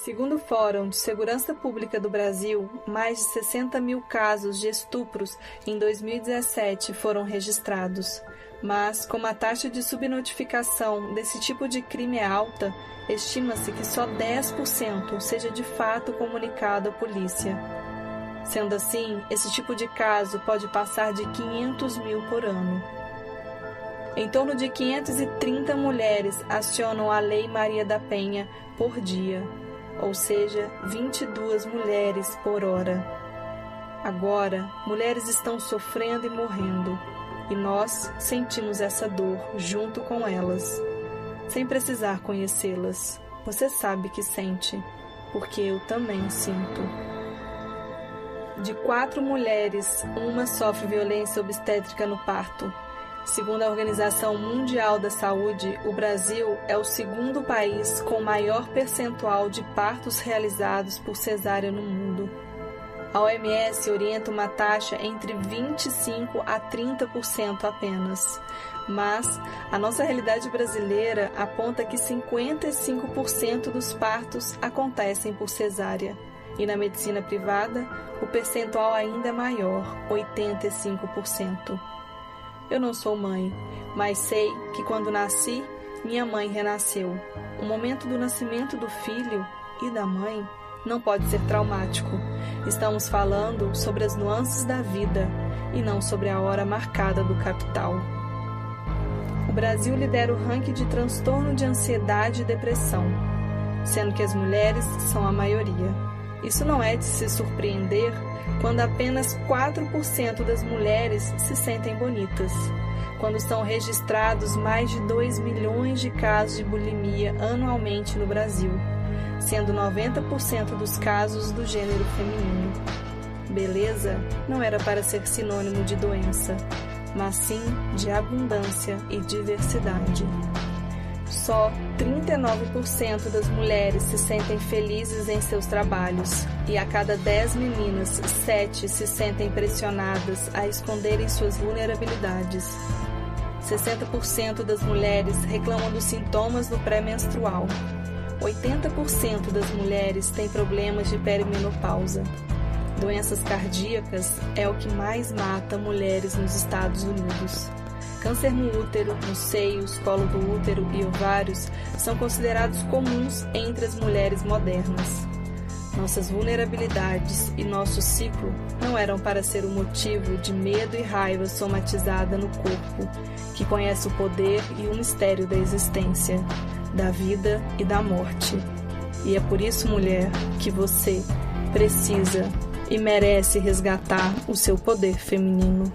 Segundo o Fórum de Segurança Pública do Brasil, mais de 60 mil casos de estupros em 2017 foram registrados. Mas, como a taxa de subnotificação desse tipo de crime é alta, estima-se que só 10% seja de fato comunicado à polícia. Sendo assim, esse tipo de caso pode passar de 500 mil por ano. Em torno de 530 mulheres acionam a Lei Maria da Penha por dia, ou seja, 22 mulheres por hora. Agora, mulheres estão sofrendo e morrendo, e nós sentimos essa dor junto com elas, sem precisar conhecê-las. Você sabe que sente, porque eu também sinto. De 4 mulheres, uma sofre violência obstétrica no parto. Segundo a Organização Mundial da Saúde, o Brasil é o segundo país com maior percentual de partos realizados por cesárea no mundo. A OMS orienta uma taxa entre 25% a 30% apenas. Mas a nossa realidade brasileira aponta que 55% dos partos acontecem por cesárea. E na medicina privada, o percentual ainda é maior, 85%. Eu não sou mãe, mas sei que quando nasci, minha mãe renasceu. O momento do nascimento do filho e da mãe não pode ser traumático. Estamos falando sobre as nuances da vida e não sobre a hora marcada do capital. O Brasil lidera o ranking de transtorno de ansiedade e depressão, sendo que as mulheres são a maioria. Isso não é de se surpreender quando apenas 4% das mulheres se sentem bonitas, quando são registrados mais de 2 milhões de casos de bulimia anualmente no Brasil, sendo 90% dos casos do gênero feminino. Beleza não era para ser sinônimo de doença, mas sim de abundância e diversidade. Só 39% das mulheres se sentem felizes em seus trabalhos e a cada 10 meninas, 7 se sentem pressionadas a esconderem suas vulnerabilidades. 60% das mulheres reclamam dos sintomas do pré-menstrual. 80% das mulheres têm problemas de perimenopausa. Doenças cardíacas é o que mais mata mulheres nos Estados Unidos. Câncer no útero, nos seios, colo do útero e ovários são considerados comuns entre as mulheres modernas. Nossas vulnerabilidades e nosso ciclo não eram para ser o motivo de medo e raiva somatizada no corpo, que conhece o poder e o mistério da existência, da vida e da morte. E é por isso, mulher, que você precisa e merece resgatar o seu poder feminino.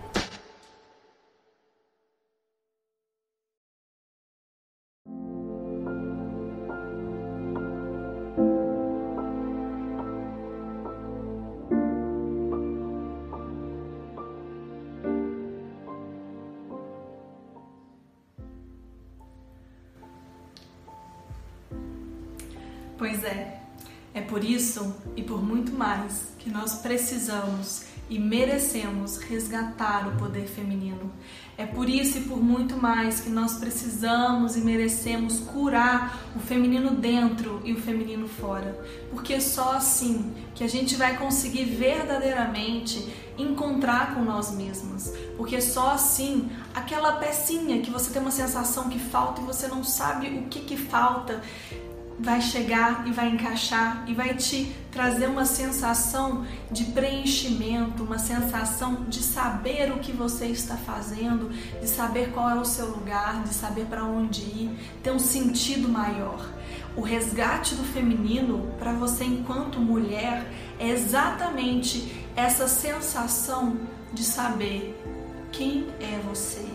Pois é por isso e por muito mais que nós precisamos e merecemos resgatar o poder feminino. É por isso e por muito mais que nós precisamos e merecemos curar o feminino dentro e o feminino fora. Porque é só assim que a gente vai conseguir verdadeiramente encontrar com nós mesmas. Porque é só assim, aquela pecinha que você tem uma sensação que falta e você não sabe o que falta, vai chegar e vai encaixar e vai te trazer uma sensação de preenchimento, uma sensação de saber o que você está fazendo, de saber qual é o seu lugar, de saber para onde ir, ter um sentido maior. O resgate do feminino para você enquanto mulher é exatamente essa sensação de saber quem é você,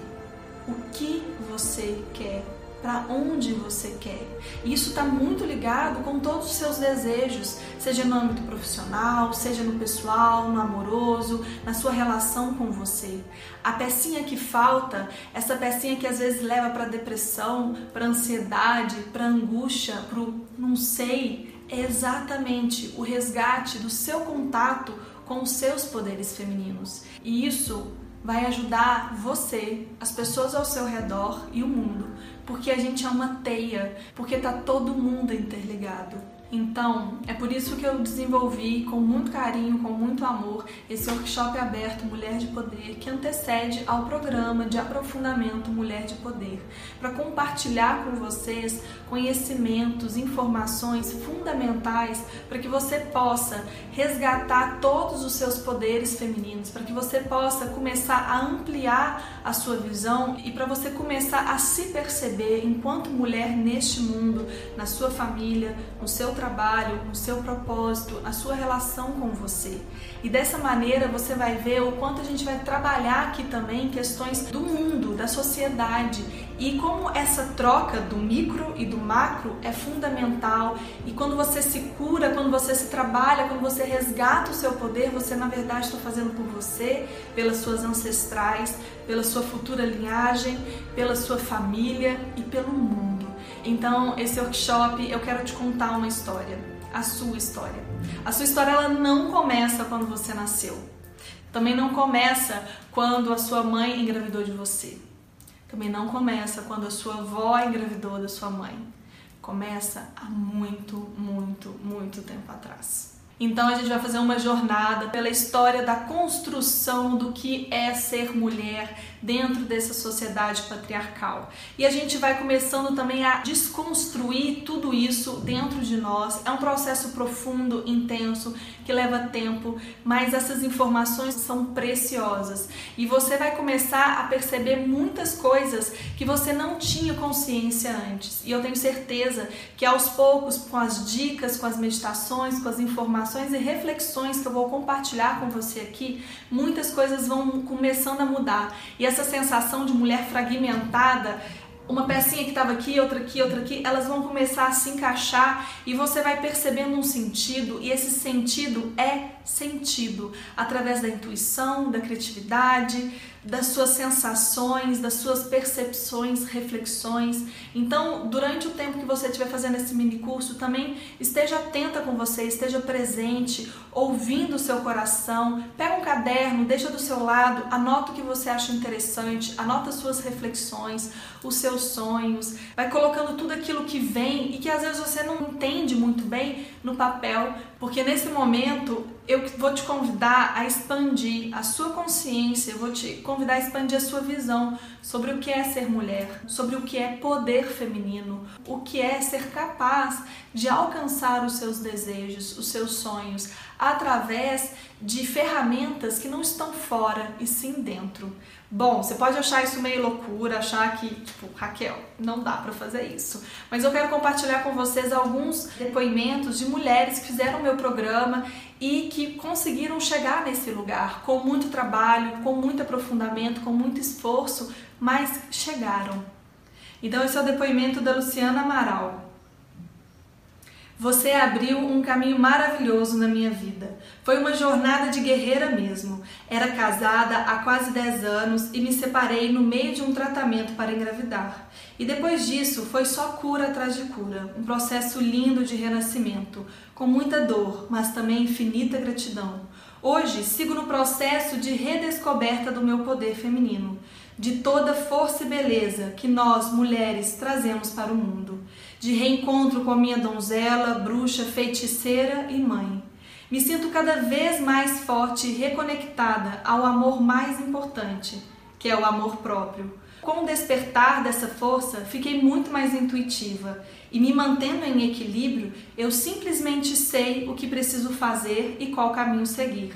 o que você quer, para onde você quer. E isso está muito ligado com todos os seus desejos, seja no âmbito profissional, seja no pessoal, no amoroso, na sua relação com você. A pecinha que falta, essa pecinha que às vezes leva para depressão, para ansiedade, para angústia, para o não sei, é exatamente o resgate do seu contato com os seus poderes femininos. E isso vai ajudar você, as pessoas ao seu redor e o mundo, porque a gente é uma teia, porque tá todo mundo interligado. Então, é por isso que eu desenvolvi com muito carinho, com muito amor, esse workshop aberto Mulher de Poder, que antecede ao programa de aprofundamento Mulher de Poder, para compartilhar com vocês conhecimentos, informações fundamentais para que você possa resgatar todos os seus poderes femininos, para que você possa começar a ampliar a sua visão e para você começar a se perceber enquanto mulher neste mundo, na sua família, no seu trabalho, no seu propósito, a sua relação com você. E dessa maneira você vai ver o quanto a gente vai trabalhar aqui também questões do mundo, da sociedade, e como essa troca do micro e do macro é fundamental. E quando você se cura, quando você se trabalha, quando você resgata o seu poder, você na verdade está fazendo por você, pelas suas ancestrais, pela sua futura linhagem, pela sua família e pelo mundo. Então, esse workshop, eu quero te contar uma história, a sua história. A sua história, ela não começa quando você nasceu. Também não começa quando a sua mãe engravidou de você. Também não começa quando a sua avó engravidou da sua mãe. Começa há muito, muito, muito tempo atrás. Então a gente vai fazer uma jornada pela história da construção do que é ser mulher dentro dessa sociedade patriarcal. E a gente vai começando também a desconstruir tudo isso dentro de nós. É um processo profundo, intenso, que leva tempo, mas essas informações são preciosas. E você vai começar a perceber muitas coisas que você não tinha consciência antes. E eu tenho certeza que aos poucos, com as dicas, com as meditações, com as informações e reflexões que eu vou compartilhar com você aqui, muitas coisas vão começando a mudar. E essa sensação de mulher fragmentada, uma pecinha que estava aqui, outra aqui, elas vão começar a se encaixar e você vai percebendo um sentido, e esse sentido é sentido através da intuição, da criatividade, das suas sensações, das suas percepções, reflexões. Então, durante o tempo que você estiver fazendo esse mini curso, também esteja atenta com você, esteja presente, ouvindo o seu coração. Pega um caderno, deixa do seu lado, anota o que você acha interessante, anota as suas reflexões, os seus sonhos, vai colocando tudo aquilo que vem e que às vezes você não entende muito bem no papel, porque nesse momento eu vou te convidar a expandir a sua consciência, eu vou te convidar a expandir a sua visão sobre o que é ser mulher, sobre o que é poder feminino, o que é ser capaz de alcançar os seus desejos, os seus sonhos, através de ferramentas que não estão fora e sim dentro. Bom, você pode achar isso meio loucura, achar que, Raquel, não dá pra fazer isso. Mas eu quero compartilhar com vocês alguns depoimentos de mulheres que fizeram o meu programa e que conseguiram chegar nesse lugar com muito trabalho, com muito aprofundamento, com muito esforço, mas chegaram. Então esse é o depoimento da Luciana Amaral. Você abriu um caminho maravilhoso na minha vida. Foi uma jornada de guerreira mesmo. Era casada há quase 10 anos e me separei no meio de um tratamento para engravidar. E depois disso foi só cura atrás de cura, um processo lindo de renascimento, com muita dor, mas também infinita gratidão. Hoje sigo no processo de redescoberta do meu poder feminino, de toda força e beleza que nós, mulheres, trazemos para o mundo, de reencontro com a minha donzela, bruxa, feiticeira e mãe. Me sinto cada vez mais forte e reconectada ao amor mais importante, que é o amor próprio. Com o despertar dessa força, fiquei muito mais intuitiva e, me mantendo em equilíbrio, eu simplesmente sei o que preciso fazer e qual caminho seguir.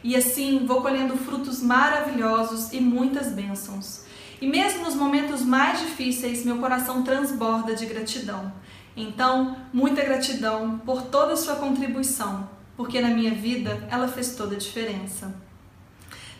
E assim vou colhendo frutos maravilhosos e muitas bênçãos. E mesmo nos momentos mais difíceis, meu coração transborda de gratidão. Então, muita gratidão por toda a sua contribuição, porque na minha vida ela fez toda a diferença.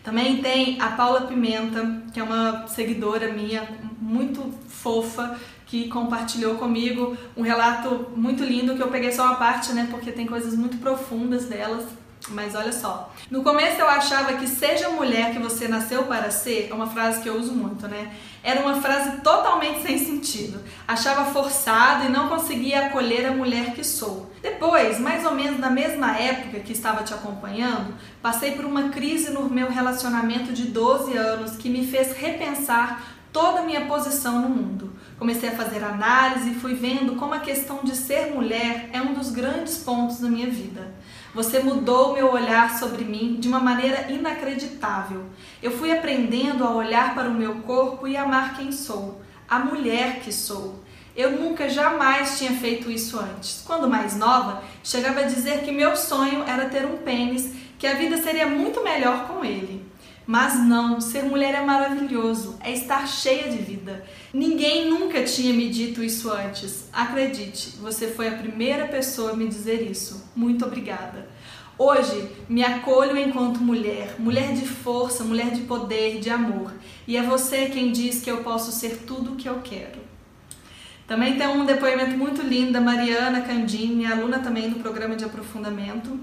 Também tem a Paula Pimenta, que é uma seguidora minha, muito fofa, que compartilhou comigo um relato muito lindo, que eu peguei só uma parte, né, porque tem coisas muito profundas delas. Mas olha só, no começo eu achava que seja a mulher que você nasceu para ser, é uma frase que eu uso muito, né? Era uma frase totalmente sem sentido. Achava forçado e não conseguia acolher a mulher que sou. Depois, mais ou menos na mesma época que estava te acompanhando, passei por uma crise no meu relacionamento de 12 anos que me fez repensar toda a minha posição no mundo. Comecei a fazer análise e fui vendo como a questão de ser mulher é um dos grandes pontos da minha vida. Você mudou o meu olhar sobre mim de uma maneira inacreditável. Eu fui aprendendo a olhar para o meu corpo e amar quem sou, a mulher que sou. Eu nunca, jamais tinha feito isso antes. Quando mais nova, chegava a dizer que meu sonho era ter um pênis, que a vida seria muito melhor com ele. Mas não, ser mulher é maravilhoso, é estar cheia de vida. Ninguém nunca tinha me dito isso antes. Acredite, você foi a primeira pessoa a me dizer isso. Muito obrigada. Hoje, me acolho enquanto mulher, mulher de força, mulher de poder, de amor. E é você quem diz que eu posso ser tudo o que eu quero. Também tem um depoimento muito lindo da Mariana Candim, minha aluna também do programa de aprofundamento,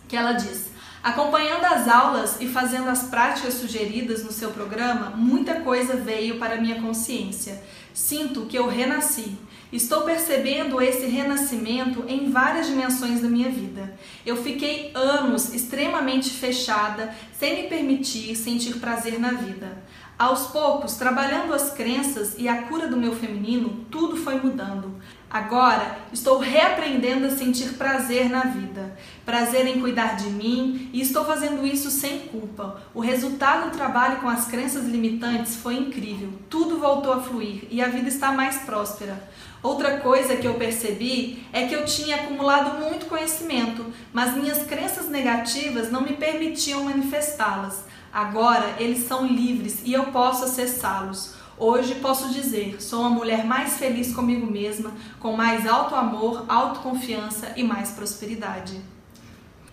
que ela diz: acompanhando as aulas e fazendo as práticas sugeridas no seu programa, muita coisa veio para a minha consciência. Sinto que eu renasci. Estou percebendo esse renascimento em várias dimensões da minha vida. Eu fiquei anos extremamente fechada, sem me permitir sentir prazer na vida. Aos poucos, trabalhando as crenças e a cura do meu feminino, tudo foi mudando. Agora, estou reaprendendo a sentir prazer na vida, prazer em cuidar de mim, e estou fazendo isso sem culpa. O resultado do trabalho com as crenças limitantes foi incrível. Tudo voltou a fluir e a vida está mais próspera. Outra coisa que eu percebi é que eu tinha acumulado muito conhecimento, mas minhas crenças negativas não me permitiam manifestá-las. Agora eles são livres e eu posso acessá-los. Hoje posso dizer, sou uma mulher mais feliz comigo mesma, com mais auto-amor, autoconfiança e mais prosperidade.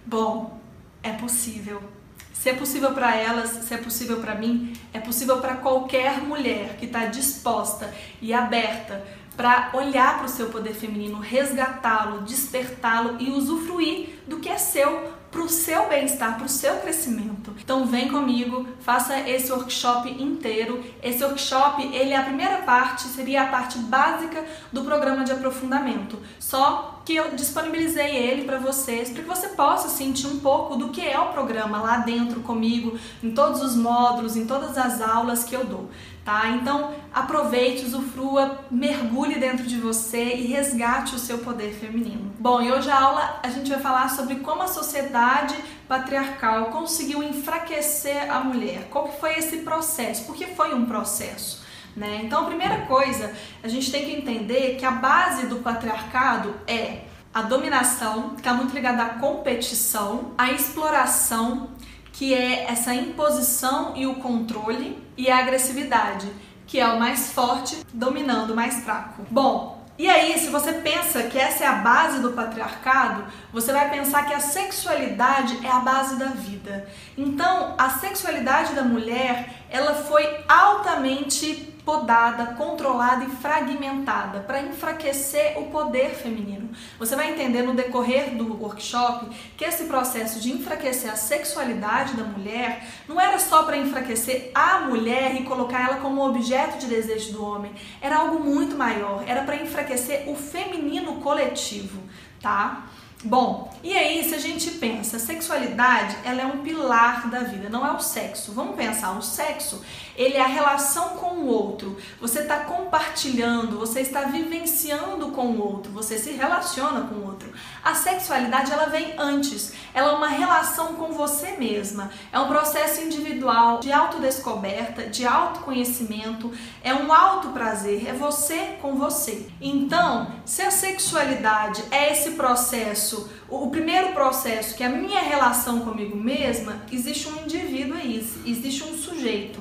Bom, é possível. Se é possível para elas, se é possível para mim, é possível para qualquer mulher que está disposta e aberta para olhar para o seu poder feminino, resgatá-lo, despertá-lo e usufruir do que é seu, para o seu bem-estar, para o seu crescimento. Então vem comigo, faça esse workshop inteiro. Esse workshop, a primeira parte seria a parte básica do programa de aprofundamento. Só que eu disponibilizei ele para vocês, para que você possa sentir um pouco do que é o programa lá dentro comigo, em todos os módulos, em todas as aulas que eu dou. Tá? Então aproveite, usufrua, mergulhe dentro de você e resgate o seu poder feminino. Bom, e hoje a aula a gente vai falar sobre como a sociedade patriarcal conseguiu enfraquecer a mulher. Qual que foi esse processo? Porque foi um processo, né? Então a primeira coisa, a gente tem que entender que a base do patriarcado é a dominação, que está muito ligada à competição, à exploração, que é essa imposição e o controle, e a agressividade, que é o mais forte dominando o mais fraco. Bom, e aí, se você pensa que essa é a base do patriarcado, você vai pensar que a sexualidade é a base da vida. Então, a sexualidade da mulher, ela foi altamente podada, controlada e fragmentada para enfraquecer o poder feminino. Você vai entender no decorrer do workshop que esse processo de enfraquecer a sexualidade da mulher não era só para enfraquecer a mulher e colocar ela como objeto de desejo do homem, era algo muito maior, era para enfraquecer o feminino coletivo, tá? Bom, e aí se a gente pensa, a sexualidade, ela é um pilar da vida, não é o sexo. Vamos pensar, o sexo, ele é a relação com o outro. Você está compartilhando, você está vivenciando com o outro, você se relaciona com o outro. A sexualidade, ela vem antes, ela é uma relação com você mesma, é um processo individual de autodescoberta, de autoconhecimento, é um autoprazer, é você com você. Então, se a sexualidade é esse processo, o primeiro processo, que é a minha relação comigo mesma, existe um indivíduo aí, existe um sujeito.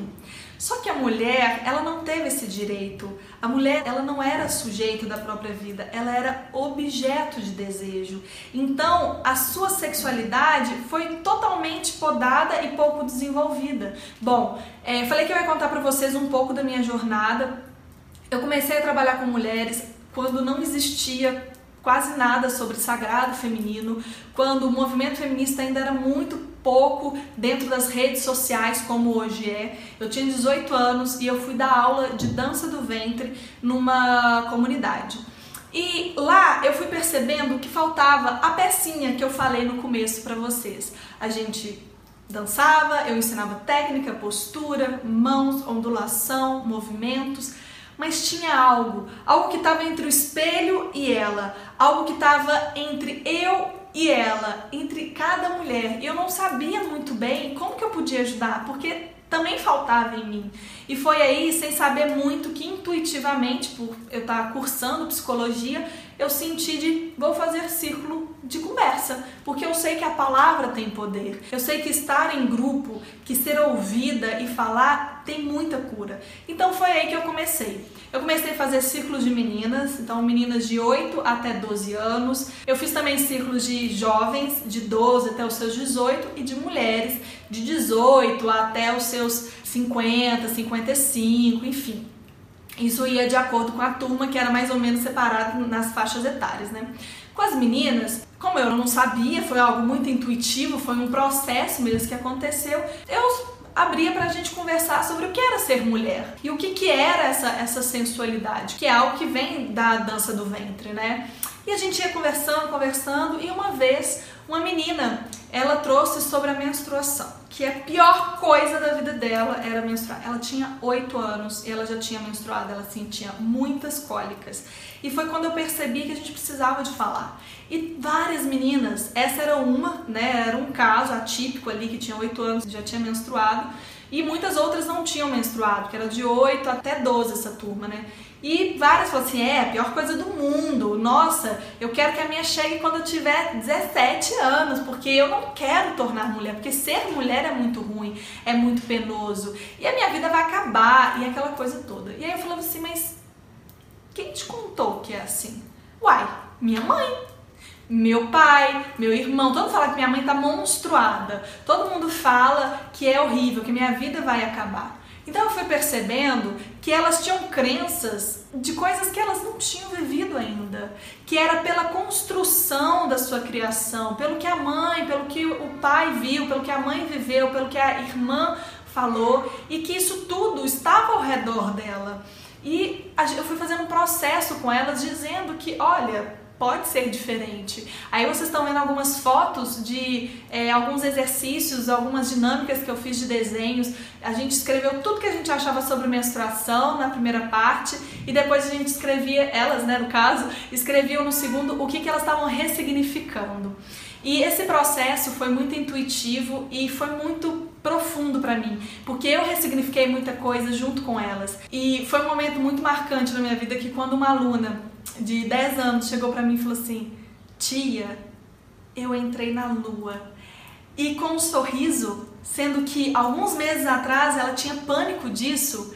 Só que a mulher, ela não teve esse direito. A mulher, ela não era sujeito da própria vida, ela era objeto de desejo. Então, a sua sexualidade foi totalmente podada e pouco desenvolvida. Bom, falei que eu ia contar para vocês um pouco da minha jornada. Eu comecei a trabalhar com mulheres quando não existia quase nada sobre sagrado feminino, quando o movimento feminista ainda era muito pouco dentro das redes sociais como hoje é. Eu tinha 18 anos e eu fui dar aula de dança do ventre numa comunidade. E lá eu fui percebendo que faltava a pecinha que eu falei no começo para vocês. A gente dançava, eu ensinava técnica, postura, mãos, ondulação, movimentos, mas tinha algo que estava entre o espelho e ela, algo que estava entre eu e ela, entre cada mulher. E eu não sabia muito bem como que eu podia ajudar, porque também faltava em mim. E foi aí, sem saber muito, que intuitivamente, por eu estar cursando psicologia, eu senti vou fazer círculo de conversa, porque eu sei que a palavra tem poder. Eu sei que estar em grupo, que ser ouvida e falar tem muita cura. Então foi aí que eu comecei. Eu comecei a fazer círculos de meninas, então meninas de 8 até 12 anos. Eu fiz também círculos de jovens, de 12 até os seus 18, e de mulheres, de 18 até os seus 50, 55, enfim. Isso ia de acordo com a turma, que era mais ou menos separado nas faixas etárias, né? Com as meninas, como eu não sabia, foi algo muito intuitivo, foi um processo mesmo que aconteceu, eu abria pra gente conversar sobre o que era ser mulher e o que era essa sensualidade, que é algo que vem da dança do ventre, né? E a gente ia conversando, e uma vez uma menina, ela trouxe sobre a menstruação, que a pior coisa da vida dela era menstruar. Ela tinha 8 anos e ela já tinha menstruado, ela sentia muitas cólicas. E foi quando eu percebi que a gente precisava de falar. E várias meninas, essa era uma, né, era um caso atípico ali, que tinha 8 anos e já tinha menstruado, e muitas outras não tinham menstruado, que era de 8 até 12 essa turma, né? E várias falaram assim, a pior coisa do mundo, nossa, eu quero que a minha chegue quando eu tiver 17 anos, porque eu não quero tornar mulher, porque ser mulher é muito ruim, é muito penoso, e a minha vida vai acabar, e aquela coisa toda. E aí eu falava assim, mas quem te contou que é assim? Uai, minha mãe, meu pai, meu irmão, todo mundo fala que minha mãe tá monstruada, todo mundo fala que é horrível, que minha vida vai acabar. Então eu fui percebendo que elas tinham crenças de coisas que elas não tinham vivido ainda, que era pela construção da sua criação, pelo que a mãe, pelo que o pai viu, pelo que a mãe viveu, pelo que a irmã falou, e que isso tudo estava ao redor dela. E eu fui fazendo um processo com elas dizendo que, olha, pode ser diferente. Aí vocês estão vendo algumas fotos de alguns exercícios, algumas dinâmicas que eu fiz de desenhos. A gente escreveu tudo que a gente achava sobre menstruação na primeira parte, e depois a gente escrevia, elas, né, no caso, escreviam no segundo o que elas estavam ressignificando. E esse processo foi muito intuitivo e foi muito profundo pra mim, porque eu ressignifiquei muita coisa junto com elas. E foi um momento muito marcante na minha vida, que quando uma aluna de 10 anos chegou pra mim e falou assim, tia, eu entrei na lua. E com um sorriso, sendo que alguns meses atrás ela tinha pânico disso,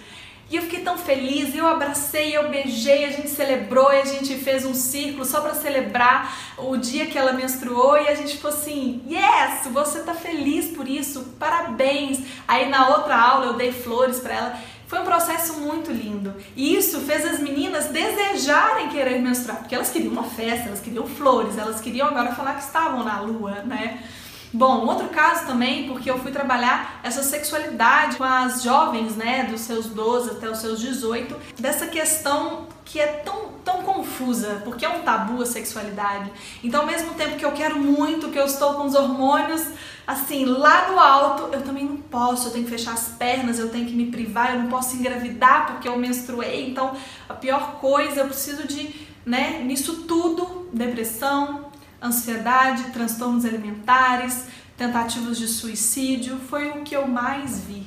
e eu fiquei tão feliz, eu abracei, eu beijei, a gente celebrou e a gente fez um círculo só pra celebrar o dia que ela menstruou, e a gente ficou assim, yes, você tá feliz por isso, parabéns. Aí na outra aula eu dei flores pra ela. Foi um processo muito lindo, e isso fez as meninas desejarem querer menstruar, porque elas queriam uma festa, elas queriam flores, elas queriam agora falar que estavam na lua, né? Bom, um outro caso também, porque eu fui trabalhar essa sexualidade com as jovens, né, dos seus 12 até os seus 18, dessa questão que é tão confusa, porque é um tabu a sexualidade. Então, ao mesmo tempo que eu quero muito, que eu estou com os hormônios, assim, lá no alto, eu também não posso, eu tenho que fechar as pernas, eu tenho que me privar, eu não posso engravidar porque eu menstruei, então a pior coisa, eu preciso de, né, nisso tudo, depressão, ansiedade, transtornos alimentares, tentativas de suicídio, foi o que eu mais vi.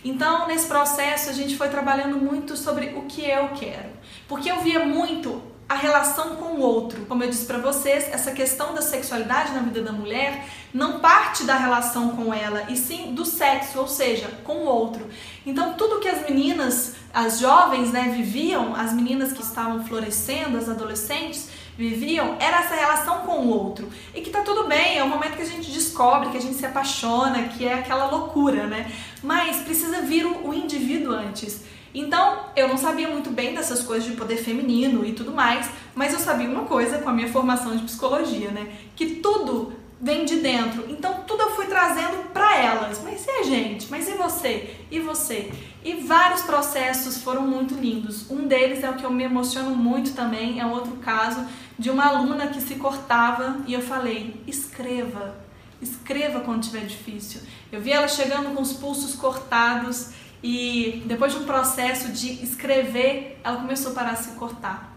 Então, nesse processo, a gente foi trabalhando muito sobre o que eu quero, porque eu via muito a relação com o outro. Como eu disse para vocês, essa questão da sexualidade na vida da mulher não parte da relação com ela, e sim do sexo, ou seja, com o outro. Então, tudo que as meninas, as jovens, né, viviam, as meninas que estavam florescendo, as adolescentes, viviam, era essa relação com o outro. E que tá tudo bem, é o momento que a gente descobre, que a gente se apaixona, que é aquela loucura, né? Mas precisa vir o indivíduo antes. Então, eu não sabia muito bem dessas coisas de poder feminino e tudo mais, mas eu sabia uma coisa com a minha formação de psicologia, né? Que tudo vem de dentro. Então, tudo eu fui trazendo pra elas. Mas e a gente? Mas e você? E você? E vários processos foram muito lindos. Um deles é o que eu me emociono muito também, é um outro caso de uma aluna que se cortava, e eu falei, escreva Escreva quando estiver difícil. Eu vi ela chegando com os pulsos cortados e depois de um processo de escrever, ela começou a parar de se cortar.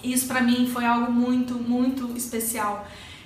Isso pra mim foi algo muito, muito especial.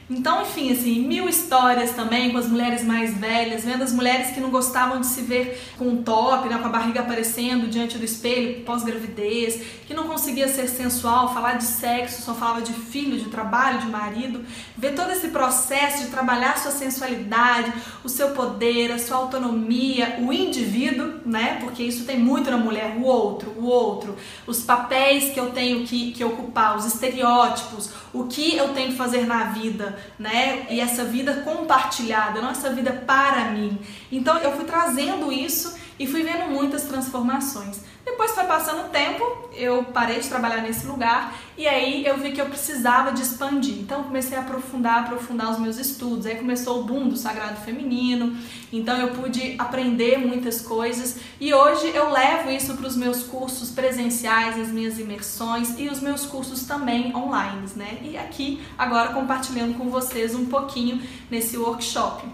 Então, enfim, assim, 1000 histórias também com as mulheres mais velhas, vendo as mulheres que não gostavam de se ver com um top, né, com a barriga aparecendo diante do espelho, pós-gravidez, que não conseguia ser sensual, falar de sexo, só falava de filho, de trabalho, de marido. Ver todo esse processo de trabalhar sua sensualidade, o seu poder, a sua autonomia, o indivíduo, né, porque isso tem muito na mulher, o outro, os papéis que eu tenho que ocupar, os estereótipos, o que eu tenho que fazer na vida, né? E essa vida compartilhada, não essa vida para mim. Então eu fui trazendo isso e fui vendo muitas transformações. Depois foi passando o tempo, eu parei de trabalhar nesse lugar e aí eu vi que eu precisava de expandir. Então comecei a aprofundar os meus estudos. Aí começou o boom do sagrado feminino, então eu pude aprender muitas coisas e hoje eu levo isso para os meus cursos presenciais, as minhas imersões e os meus cursos também online, né? E aqui agora compartilhando com vocês um pouquinho nesse workshop.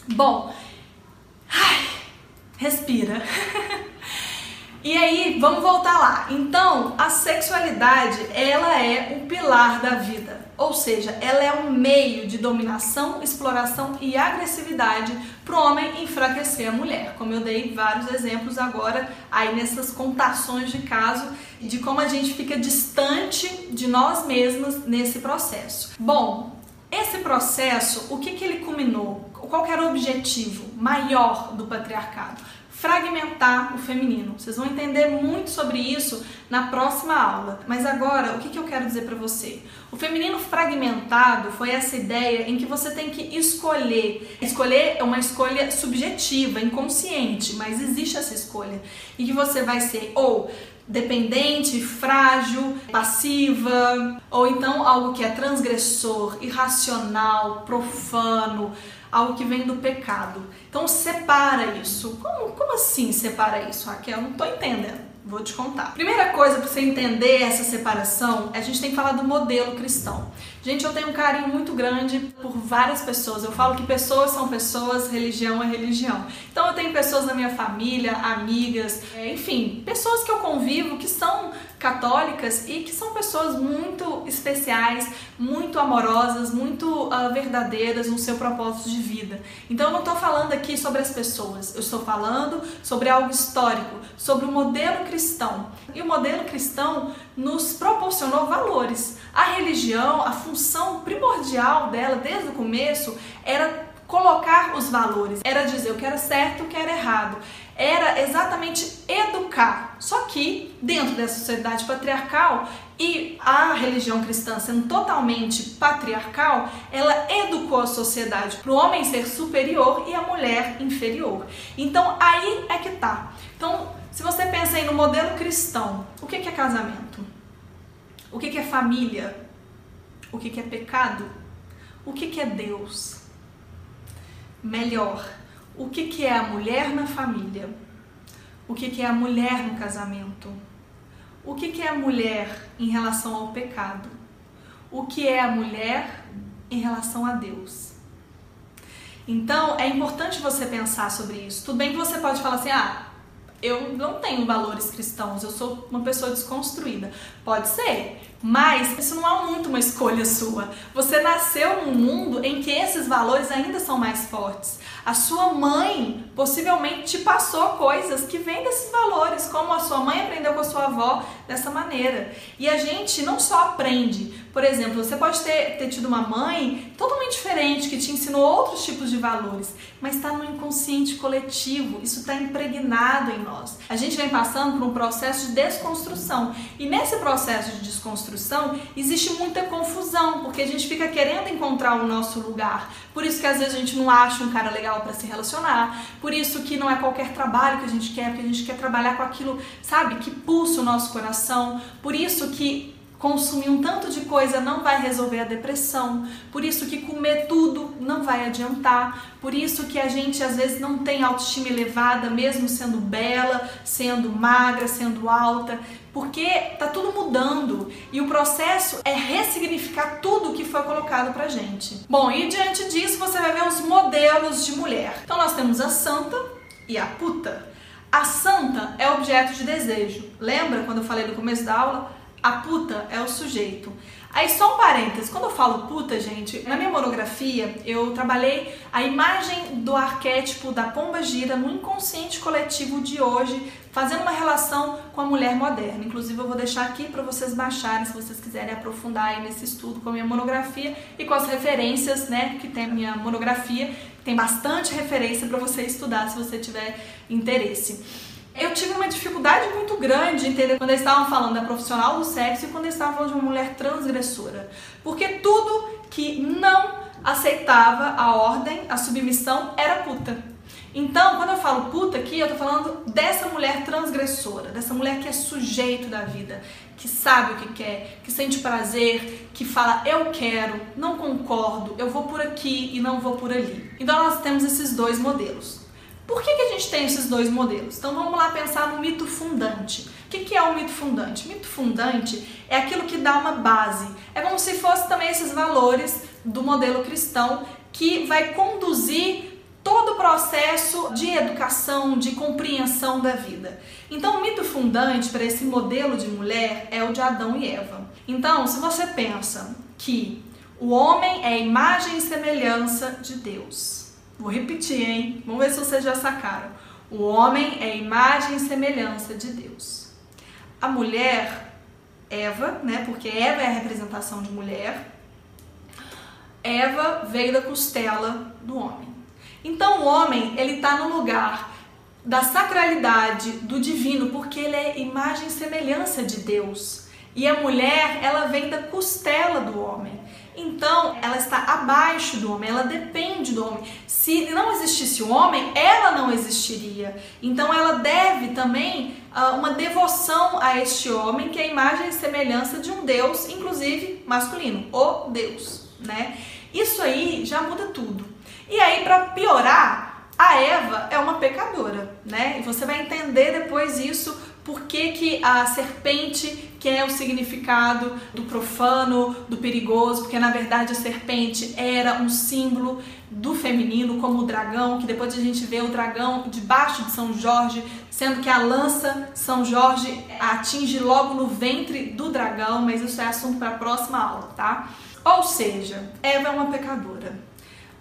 Bom, respira. E aí, vamos voltar lá. Então, a sexualidade, ela é um pilar da vida. Ou seja, ela é um meio de dominação, exploração e agressividade para o homem enfraquecer a mulher. Como eu dei vários exemplos agora aí nessas contações de caso, de como a gente fica distante de nós mesmas nesse processo. Bom, esse processo, o que ele culminou? Qual que era o objetivo maior do patriarcado? Fragmentar o feminino. Vocês vão entender muito sobre isso na próxima aula. Mas agora, o que eu quero dizer para você? O feminino fragmentado foi essa ideia em que você tem que escolher. Escolher é uma escolha subjetiva, inconsciente, mas existe essa escolha. E que você vai ser ou dependente, frágil, passiva, ou então algo que é transgressor, irracional, profano, algo que vem do pecado. Então separa isso. Como assim separa isso, Raquel? Não tô entendendo. Vou te contar. Primeira coisa para você entender essa separação, a gente tem que falar do modelo cristão. Gente, eu tenho um carinho muito grande por várias pessoas. Eu falo que pessoas são pessoas, religião é religião. Então eu tenho pessoas na minha família, amigas, enfim, pessoas que eu convivo que são católicas e que são pessoas muito especiais, muito amorosas, muito verdadeiras no seu propósito de vida. Então eu não estou falando aqui sobre as pessoas, eu estou falando sobre algo histórico, sobre o modelo cristão. E o modelo cristão nos proporcionou valores. A religião, a função primordial dela desde o começo era colocar os valores, era dizer o que era certo, o que era errado. Era exatamente educar, só que dentro dessa sociedade patriarcal e a religião cristã sendo totalmente patriarcal, ela educou a sociedade para o homem ser superior e a mulher inferior. Então aí é que tá. Então se você pensa aí no modelo cristão, o que é casamento? O que é família? O que é pecado? O que é Deus? Melhor, o que é a mulher na família? O que é a mulher no casamento? O que é a mulher em relação ao pecado? O que é a mulher em relação a Deus? Então, é importante você pensar sobre isso. Tudo bem que você pode falar assim, eu não tenho valores cristãos, eu sou uma pessoa desconstruída. Pode ser, mas isso não é muito uma escolha sua. Você nasceu num mundo em que esses valores ainda são mais fortes. A sua mãe possivelmente te passou coisas que vêm desses valores, como a sua mãe aprendeu com a sua avó dessa maneira. E a gente não só aprende, por exemplo, você pode ter tido uma mãe totalmente diferente, que te ensinou outros tipos de valores, mas está no inconsciente coletivo, isso está impregnado em nós. A gente vem passando por um processo de desconstrução, e nesse processo de desconstrução existe muita confusão, porque a gente fica querendo encontrar o nosso lugar. Por isso que às vezes a gente não acha um cara legal para se relacionar, por isso que não é qualquer trabalho que a gente quer, porque a gente quer trabalhar com aquilo, sabe, que pulsa o nosso coração, por isso que consumir um tanto de coisa não vai resolver a depressão, por isso que comer tudo não vai adiantar, por isso que a gente às vezes não tem autoestima elevada, mesmo sendo bela, sendo magra, sendo alta, porque tá tudo mudando e o processo é ressignificar tudo que foi colocado pra gente. Bom, e diante disso você vai ver os modelos de mulher. Então nós temos a santa e a puta. A santa é objeto de desejo. Lembra quando eu falei no começo da aula? A puta é o sujeito. Aí só um parênteses, quando eu falo puta, gente, na minha monografia eu trabalhei a imagem do arquétipo da pombagira no inconsciente coletivo de hoje, fazendo uma relação com a mulher moderna. Inclusive eu vou deixar aqui para vocês baixarem, se vocês quiserem aprofundar aí nesse estudo com a minha monografia e com as referências, né, que tem a minha monografia. Tem bastante referência para você estudar se você tiver interesse. Eu tive uma dificuldade muito grande de entender quando eles estavam falando da profissional do sexo e quando eles estavam falando de uma mulher transgressora. Porque tudo que não aceitava a ordem, a submissão, era puta. Então, quando eu falo puta aqui, eu tô falando dessa mulher transgressora, dessa mulher que é sujeito da vida, que sabe o que quer, que sente prazer, que fala eu quero, não concordo, eu vou por aqui e não vou por ali. Então nós temos esses dois modelos. Por que a gente tem esses dois modelos? Então vamos lá pensar no mito fundante. O que é o mito fundante? O mito fundante é aquilo que dá uma base. É como se fosse também esses valores do modelo cristão que vai conduzir todo o processo de educação, de compreensão da vida. Então o mito fundante para esse modelo de mulher é o de Adão e Eva. Então se você pensa que o homem é a imagem e semelhança de Deus. Vou repetir, hein? Vamos ver se vocês já sacaram. O homem é a imagem e semelhança de Deus. A mulher, Eva, né? Porque Eva é a representação de mulher. Eva veio da costela do homem. Então o homem, ele está no lugar da sacralidade, do divino, porque ele é imagem e semelhança de Deus. E a mulher, ela vem da costela do homem. Então, ela está abaixo do homem, ela depende do homem. Se não existisse o homem, ela não existiria. Então, ela deve também uma devoção a este homem, que é a imagem e semelhança de um Deus, inclusive masculino, o Deus, né? Isso aí já muda tudo. E aí, para piorar, a Eva é uma pecadora, né? E você vai entender depois isso, por que a serpente quer o significado do profano, do perigoso, porque na verdade a serpente era um símbolo do feminino, como o dragão, que depois a gente vê o dragão debaixo de São Jorge, sendo que a lança São Jorge atinge logo no ventre do dragão, mas isso é assunto para a próxima aula, tá? Ou seja, Eva é uma pecadora.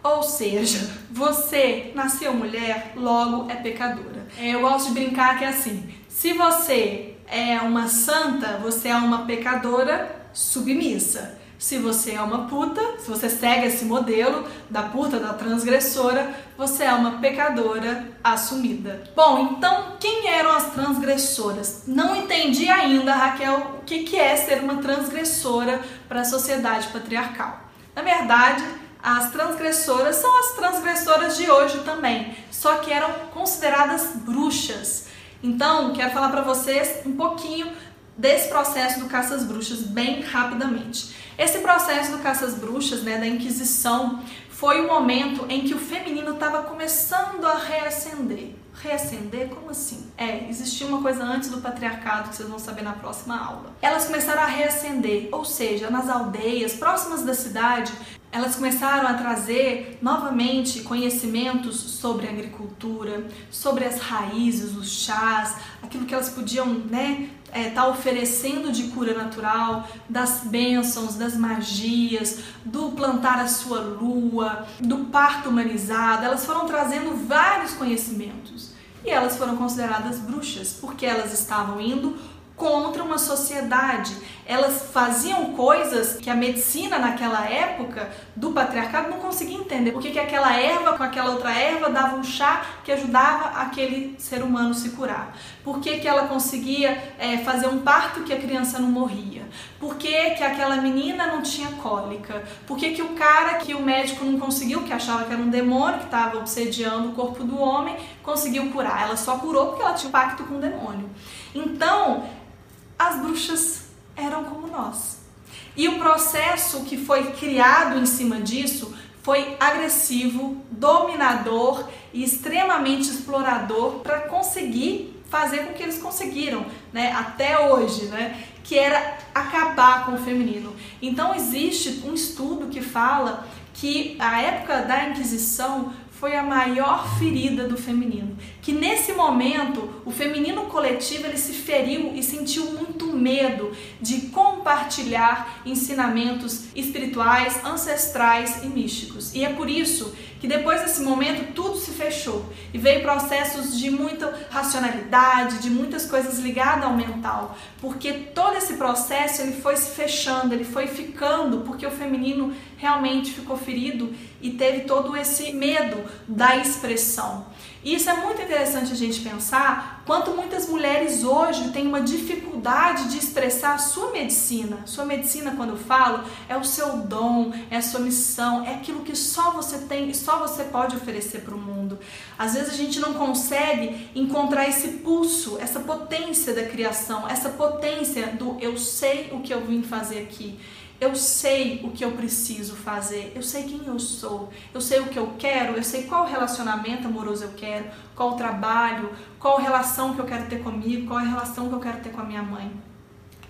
Ou seja, você nasceu mulher, logo é pecadora. Eu gosto de brincar que é assim, se você é uma santa, você é uma pecadora submissa. Se você é uma puta, se você segue esse modelo da puta, da transgressora, você é uma pecadora assumida. Bom, então quem eram as transgressoras? Não entendi ainda, Raquel, o que é ser uma transgressora para a sociedade patriarcal. Na verdade, as transgressoras são as transgressoras de hoje também, só que eram consideradas bruxas. Então, quero falar para vocês um pouquinho desse processo do caça às bruxas bem rapidamente. Esse processo do caça às bruxas, né, da Inquisição, foi o momento em que o feminino estava começando a reacender. Reacender? Como assim? Existia uma coisa antes do patriarcado que vocês vão saber na próxima aula. Elas começaram a reacender, ou seja, nas aldeias próximas da cidade, elas começaram a trazer novamente conhecimentos sobre a agricultura, sobre as raízes, os chás, aquilo que elas podiam, né, tá oferecendo de cura natural, das bênçãos, das magias, do plantar a sua lua, do parto humanizado. Elas foram trazendo vários conhecimentos e elas foram consideradas bruxas porque elas estavam indo contra uma sociedade. Elas faziam coisas que a medicina naquela época do patriarcado não conseguia entender. Por que aquela erva com aquela outra erva dava um chá que ajudava aquele ser humano se curar? Por que ela conseguia fazer um parto que a criança não morria? Por que aquela menina não tinha cólica? Por que o cara que o médico não conseguiu, que achava que era um demônio que estava obsediando o corpo do homem, conseguiu curar? Ela só curou porque ela tinha um pacto com o demônio. Então, as bruxas eram como nós. E o processo que foi criado em cima disso foi agressivo, dominador e extremamente explorador para conseguir fazer com que eles conseguiram, né, até hoje, né, que era acabar com o feminino. Então existe um estudo que fala que a época da Inquisição foi a maior ferida do feminino, que nesse momento o feminino coletivo ele se feriu e sentiu muito medo de compartilhar ensinamentos espirituais, ancestrais e místicos. E é por isso que depois desse momento tudo se fechou e veio processos de muita racionalidade, de muitas coisas ligadas ao mental, porque todo esse processo ele foi se fechando, ele foi ficando, porque o feminino realmente ficou ferido e teve todo esse medo da expressão. E isso é muito interessante a gente pensar quanto muitas mulheres hoje têm uma dificuldade de expressar a sua medicina. Sua medicina, quando eu falo, é o seu dom, é a sua missão, é aquilo que só você tem e só você pode oferecer para o mundo. Às vezes a gente não consegue encontrar esse pulso, essa potência da criação, essa potência do eu sei o que eu vim fazer aqui. Eu sei o que eu preciso fazer, eu sei quem eu sou, eu sei o que eu quero, eu sei qual relacionamento amoroso eu quero, qual trabalho, qual relação que eu quero ter comigo, qual a relação que eu quero ter com a minha mãe.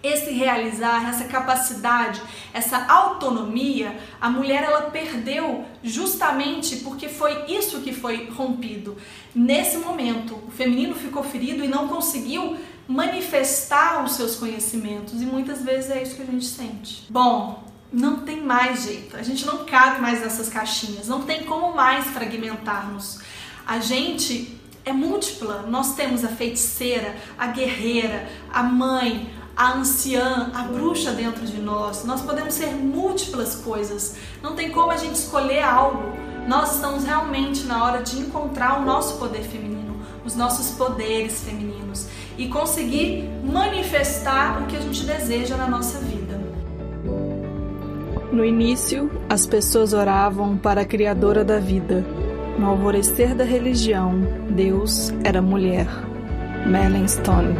Esse realizar, essa capacidade, essa autonomia, a mulher ela perdeu justamente porque foi isso que foi rompido. Nesse momento, o feminino ficou ferido e não conseguiu manifestar os seus conhecimentos e muitas vezes é isso que a gente sente. Bom, não tem mais jeito, a gente não cabe mais nessas caixinhas, não tem como mais fragmentarmos. A gente é múltipla, nós temos a feiticeira, a guerreira, a mãe, a anciã, a bruxa dentro de nós. Nós podemos ser múltiplas coisas, não tem como a gente escolher algo. Nós estamos realmente na hora de encontrar o nosso poder feminino, os nossos poderes femininos e conseguir manifestar o que a gente deseja na nossa vida. No início, as pessoas oravam para a Criadora da vida. No alvorecer da religião, Deus era mulher. Merlin Stone.